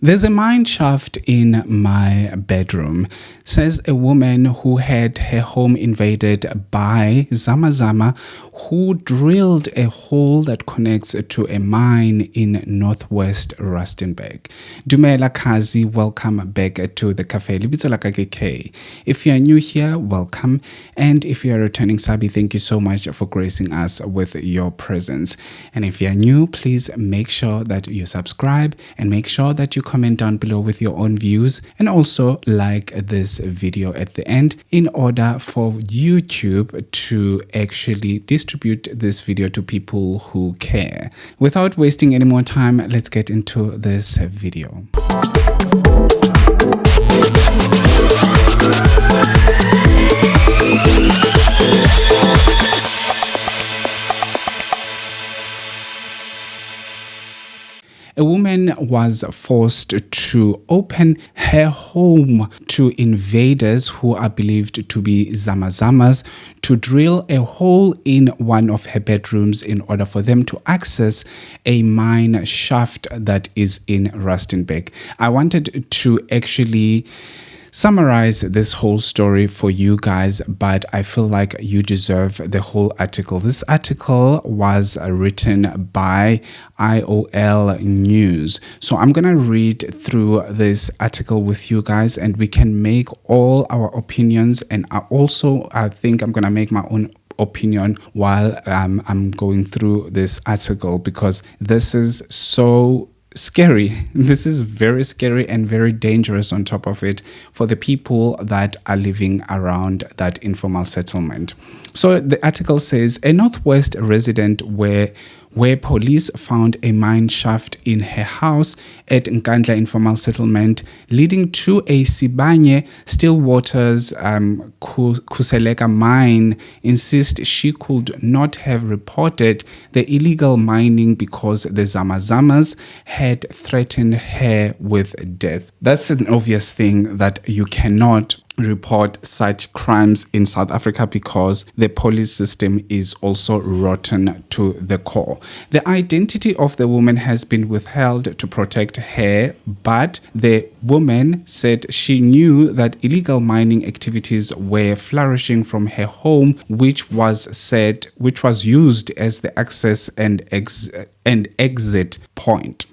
There's a mine shaft in my bedroom, says a woman who had her home invaded by zama who drilled a hole that connects to a mine in northwest Rustenburg. Dumela Kazi, welcome back to the cafe. Libitso la ka ke K. If you are new here, welcome. And if you are returning Sabi, thank you so much for gracing us with your presence. And if you are new, please make sure that you subscribe and make sure that you comment down below with your own views, and also like this video at the end in order for YouTube to actually distribute this video to people who care. Without wasting any more time, let's get into this video. A woman was forced to open her home to invaders who are believed to be zamas to drill a hole in one of her bedrooms in order for them to access a mine shaft that is in Rustenburg. I wanted to actually summarize this whole story for you guys, but I feel like you deserve the whole article. This article was written by IOL News. So I'm going to read through this article with you guys and we can make all our opinions. And I think I'm going to make my own opinion while I'm going through this article, because this is so scary. This is very scary and very dangerous on top of it for the people that are living around that informal settlement. So the article says a Northwest resident where police found a mine shaft in her house at Nkandla informal settlement leading to a Sibanye Stillwater's Khuseleka mine, insists she could not have reported the illegal mining because the zamas had threatened her with death. That's an obvious thing, that you cannot report such crimes in South Africa because the police system is also rotten to the core. The identity of the woman has been withheld to protect her, but the woman said she knew that illegal mining activities were flourishing from her home, which was used as the access and exit point.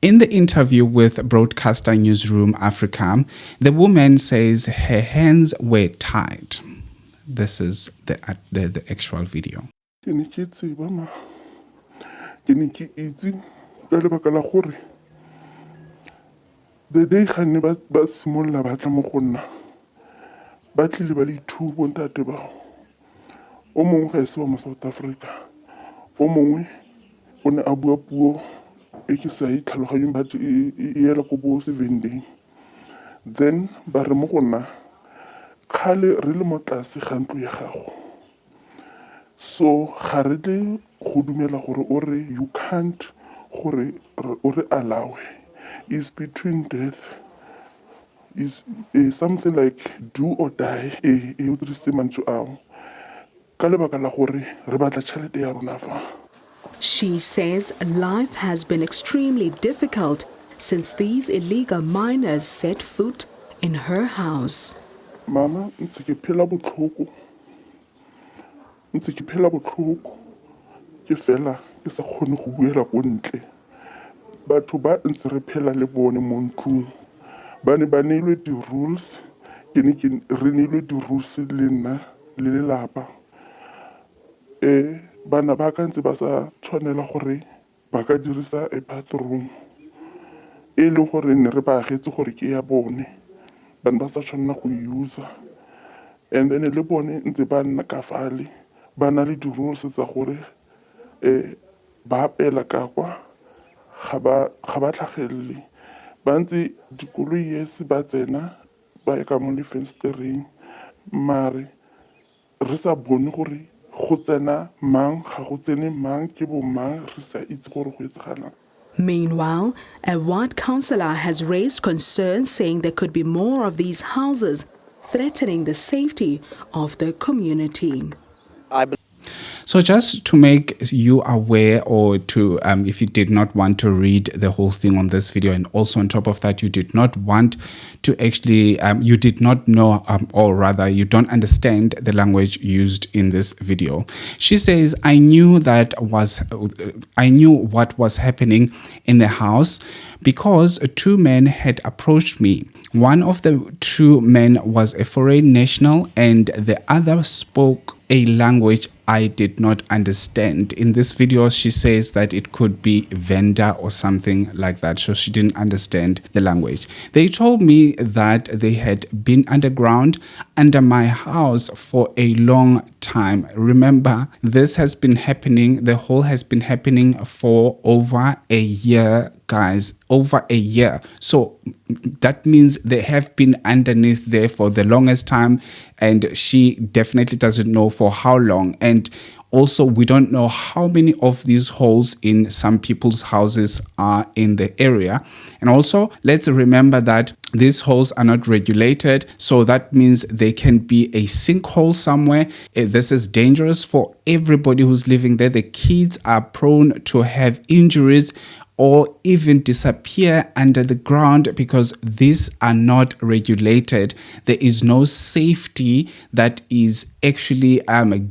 In the interview with Broadcaster Newsroom Africa, the woman says her hands were tied. This is the actual video. The day khane ba simolla ba tla mo gonna ba tlile ba le thu bontate ba o mongwe ga se wa mo South Africa o mongwe o ne a bua puo e ke sa itlhaloganyeng ba e ela go bo se vending. Then ba re mo gonna khale re le mo tlase ga ntlo ya gago, so ga re tle go dumela gore o re you can't gore o re allow is between death is something like do or die e o trise mantso ao ka lebaka la gore re batla tšhelete ya rona fa. She says life has been extremely difficult since these illegal miners set foot in her house. Mama, ntse ke phela botlhoko ke fela ke sa kgone go buela ko ntle. Batho ba ntse re phela le bone mo ntlong ba ne ba neilwe di-rules re neilwe di-rules le nna le lelapa. Bana ba ka ntse ba sa tshwanela gore ba ka dirisa a bathroom e leng gore ne re ba agetse gore ke ya bone, bana ba sa tshwanela go user. And then le bone ntse ba nna ka fale ba na le di-rules tsa gore ba apela ka kwa ga ba tlhagelele ba ntse dikoloi yes ba tsena ba ya ka mo le fenstereng mare re sa bone gore go tsena mang ga go tsene mang ke bo mang re sa itse gore go etsagalang. Meanwhile, a ward councillor has raised concerns saying there could be more of these houses threatening the safety of the community. So just to make you aware, or to if you did not want to read the whole thing on this video, and also on top of that you did not want to actually you did not know or rather you don't understand the language used in this video. She says, I knew what was happening in the house because two men had approached me. One of the two men was a foreign national and the other spoke a language I did not understand. In this video, she says that it could be Venda or something like that. So she didn't understand the language. They told me that they had been underground under my house for a long time. Remember, this has been happening. The whole has been happening for over a year, guys, over a year. So that means they have been underneath there for the longest time, and she definitely doesn't know for how long. And also, we don't know how many of these holes in some people's houses are in the area. And also, let's remember that these holes are not regulated. So that means they can be a sinkhole somewhere. This is dangerous for everybody who's living there. The kids are prone to have injuries or even disappear under the ground because these are not regulated. There is no safety that is actually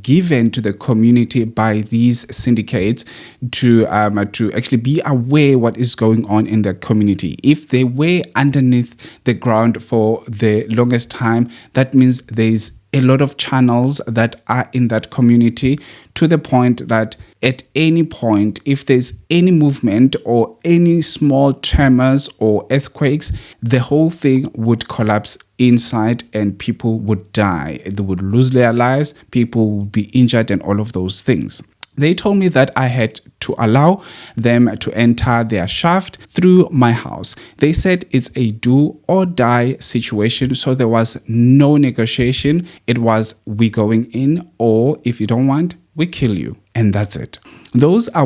given to the community by these syndicates to actually be aware what is going on in the community. If they were underneath the ground for the longest time, that means there's a lot of channels that are in that community, to the point that at any point, if there's any movement or any small tremors or earthquakes, the whole thing would collapse inside and people would die. They would lose their lives, people would be injured and all of those things. They told me that I had to allow them to enter their shaft through my house. They said it's a do or die situation, so there was no negotiation. It was, we going in, or if you don't want, we kill you. And that's it. Those are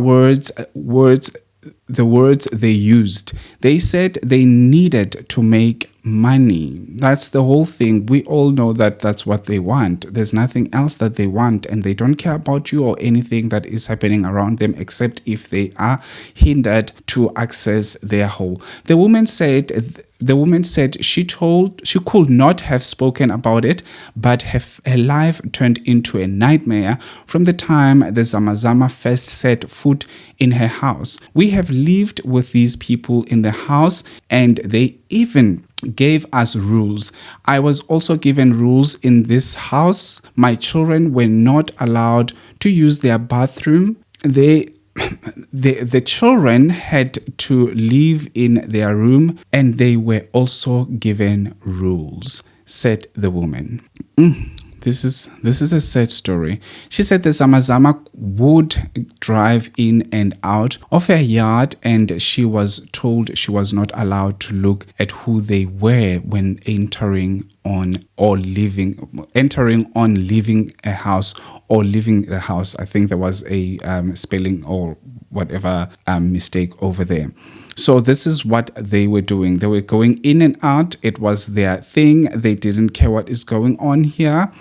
the words they used. They said they needed to make money. That's the whole thing. We all know that that's what they want. There's nothing else that they want, and they don't care about you or anything that is happening around them, except if they are hindered to access their hole. The woman said she could not have spoken about it, but her life turned into a nightmare from the time the Zama first set foot in her house. We have lived with these people in the house, and they even gave us rules. I was also given rules in this house. My children were not allowed to use their bathroom. The children had to live in their room, and they were also given rules, said the woman. This is a sad story. She said the Zama would drive in and out of her yard, and she was told she was not allowed to look at who they were when entering on leaving a house or leaving the house. I think there was a spelling or whatever mistake over there. So this is what they were doing. They were going in and out. It was their thing. They didn't care what is going on here.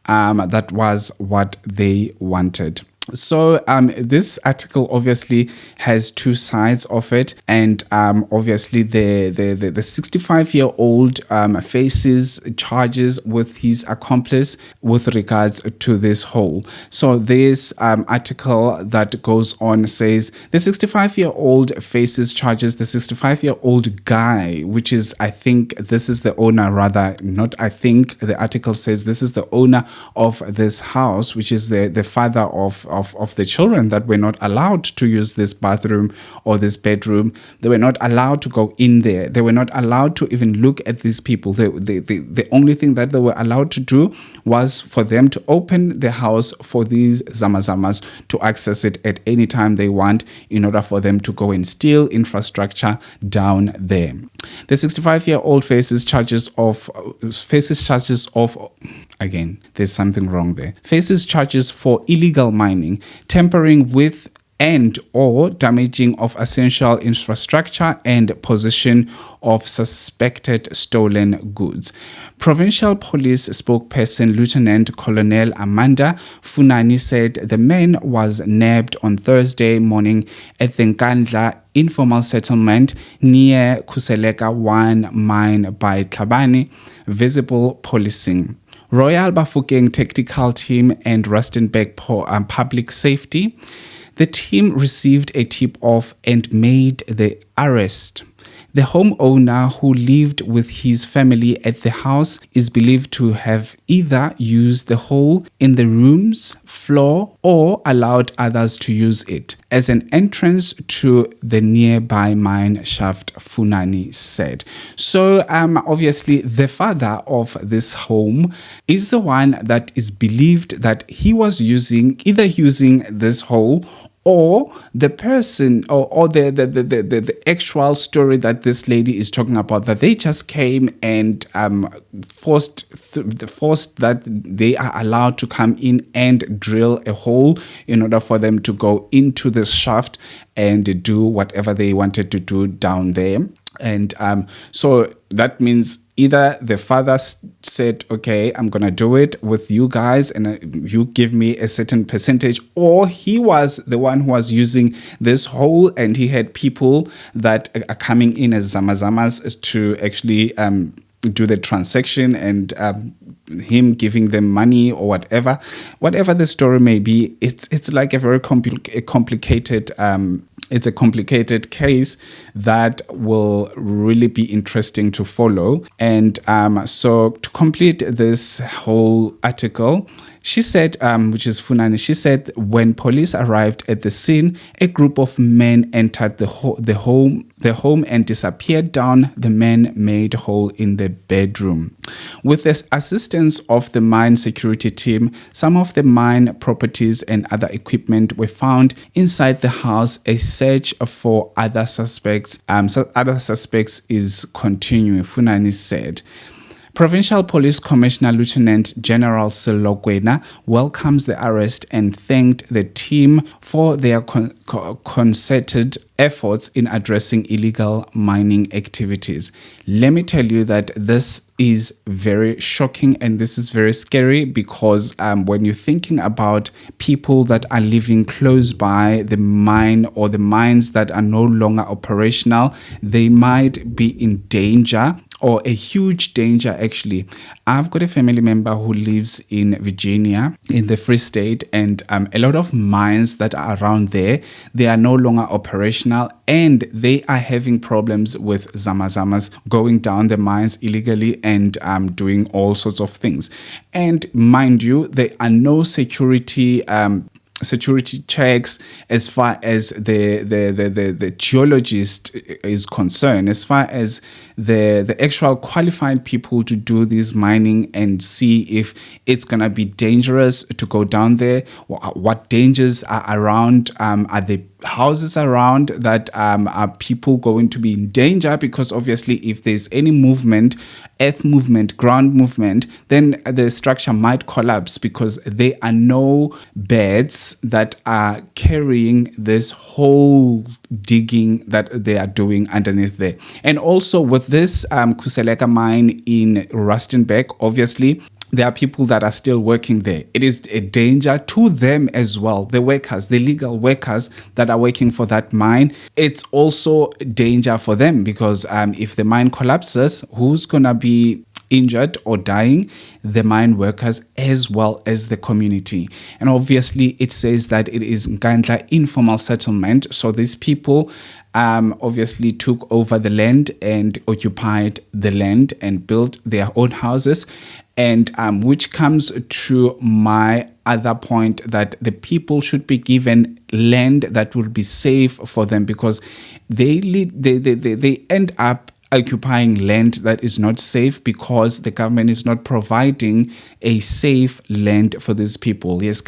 That was what they wanted. So this article obviously has two sides of it, and obviously the 65-year-old faces charges with his accomplice with regards to this whole. So this article that goes on says the 65-year-old faces charges. The 65-year-old guy, which is, I think this is the owner, rather not I think, the article says this is the owner of this house, which is the father of the children that were not allowed to use this bathroom or this bedroom. They were not allowed to go in there. They were not allowed to even look at these people. The only thing that they were allowed to do was for them to open the house for these zamas to access it at any time they want, in order for them to go and steal infrastructure down there. The 65-year-old faces charges of again, there's something wrong there. Faces charges for illegal mining, tampering with and or damaging of essential infrastructure and possession of suspected stolen goods. Provincial Police spokesperson Lieutenant Colonel Amanda Funani said the man was nabbed on Thursday morning at the Nkandla informal settlement near Khuseleka 1 mine by Sibanye, visible policing. Royal Bafokeng Tactical Team and Rustenburg Public Safety. The team received a tip-off and made the arrest. The homeowner, who lived with his family at the house, is believed to have either used the hole in the room's floor or allowed others to use it as an entrance to the nearby mine shaft, Funani said. So obviously the father of this home is the one that is believed that he was using this hole, or the person or the actual story that this lady is talking about, that they just came and forced that they are allowed to come in and drill a hole in order for them to go into this shaft and do whatever they wanted to do down there. And so that means either the father said, okay, I'm going to do it with you guys and you give me a certain percentage, or he was the one who was using this hole and he had people that are coming in as zamas to actually do the transaction, and him giving them money or whatever the story may be. It's like a very complicated it's a complicated case that will really be interesting to follow. And so to complete this whole article, she said, which is Funani, she said, when police arrived at the scene, a group of men entered the home and disappeared down the man-made hole in the bedroom. With the assistance of the mine security team, some of the mine properties and other equipment were found inside the house. A search for other suspects is continuing, Funani said. Provincial Police Commissioner Lieutenant General Sibanye welcomes the arrest and thanked the team for their concerted efforts in addressing illegal mining activities. Let me tell you that this is very shocking and this is very scary, because when you're thinking about people that are living close by the mine or the mines that are no longer operational, they might be in danger, or a huge danger actually. I've got a family member who lives in Virginia, in the Free State, and a lot of mines that are around there, they are no longer operational and they are having problems with zamas going down the mines illegally and doing all sorts of things. And mind you, there are no security checks as far as the geologist is concerned, as far as the actual qualified people to do this mining and see if it's gonna be dangerous to go down there, what dangers are around, are the houses around that are people going to be in danger, because obviously if there's any movement, earth movement, ground movement, then the structure might collapse, because there are no beds that are carrying this whole digging that they are doing underneath there. And also with this Khuseleka mine in Rustenburg, obviously there are people that are still working there. It is a danger to them as well, the workers, the legal workers that are working for that mine. It's also danger for them, because if the mine collapses, who's gonna be injured or dying? The mine workers as well as the community. And obviously it says that it is Nkandla informal settlement, so these people obviously took over the land and occupied the land and built their own houses, and which comes to my other point, that the people should be given land that will be safe for them, because they end up occupying land that is not safe because the government is not providing a safe land for these people. Yes,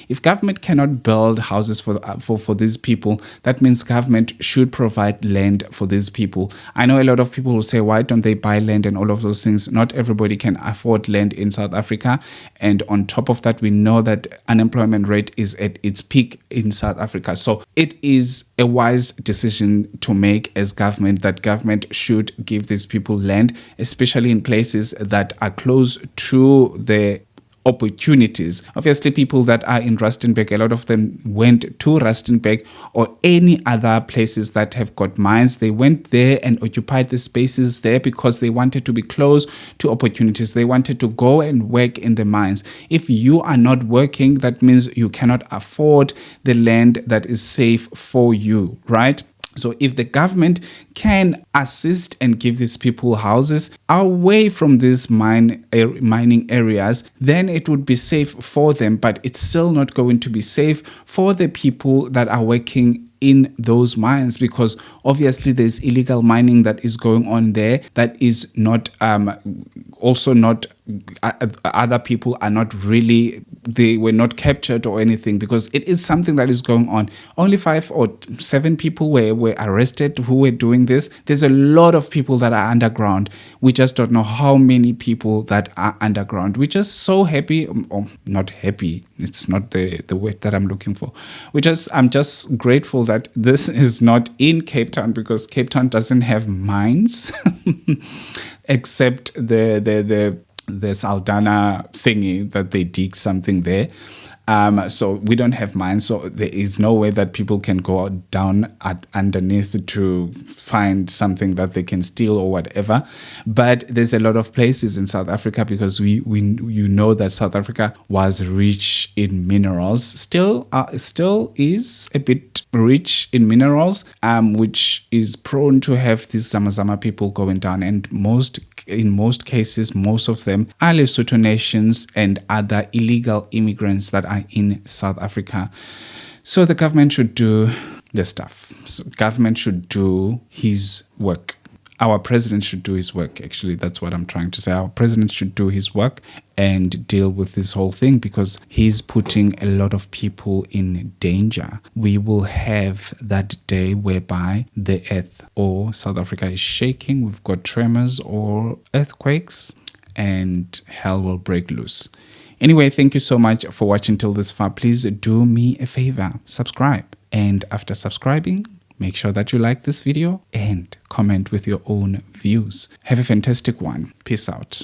if government cannot build houses for these people, that means government should provide land for these people. I know a lot of people will say, why don't they buy land and all of those things? Not everybody can afford land in South Africa. And on top of that, we know that unemployment rate is at its peak in South Africa. So it is a wise decision to make as government, that government should give these people land, especially in places that are close to the opportunities. Obviously, people that are in Rustenburg, a lot of them went to Rustenburg or any other places that have got mines. They went there and occupied the spaces there because they wanted to be close to opportunities. They wanted to go and work in the mines. If you are not working, that means you cannot afford the land that is safe for you, right? So if the government can assist and give these people houses away from these mining areas, then it would be safe for them, but it's still not going to be safe for the people that are working in those mines, because obviously there's illegal mining that is going on there that is not also not other people are not really, they were not captured or anything, because it is something that is going on. Only 5 or 7 people were arrested who were doing this. There's a lot of people that are underground. We just don't know how many people that are underground. We're just so happy, or not happy, it's not the word that I'm looking for. I'm just grateful that this is not in Cape Town, because Cape Town doesn't have mines except the Saldanha thingy that they dig something there. So we don't have mines, so there is no way that people can go down underneath to find something that they can steal or whatever. But there's a lot of places in South Africa, because you know that South Africa was rich in minerals, still is a bit rich in minerals, which is prone to have these zama people going down, and in most cases, most of them are Lesotho nations and other illegal immigrants that are in South Africa. So the government should do the stuff. So government should do his work. Our president should do his work. Actually, that's what I'm trying to say. Our president should do his work and deal with this whole thing, because he's putting a lot of people in danger. We will have that day whereby the earth or South Africa is shaking. We've got tremors or earthquakes, and hell will break loose. Anyway, thank you so much for watching till this far. Please do me a favor, subscribe. And after subscribing, make sure that you like this video and comment with your own views. Have a fantastic one. Peace out.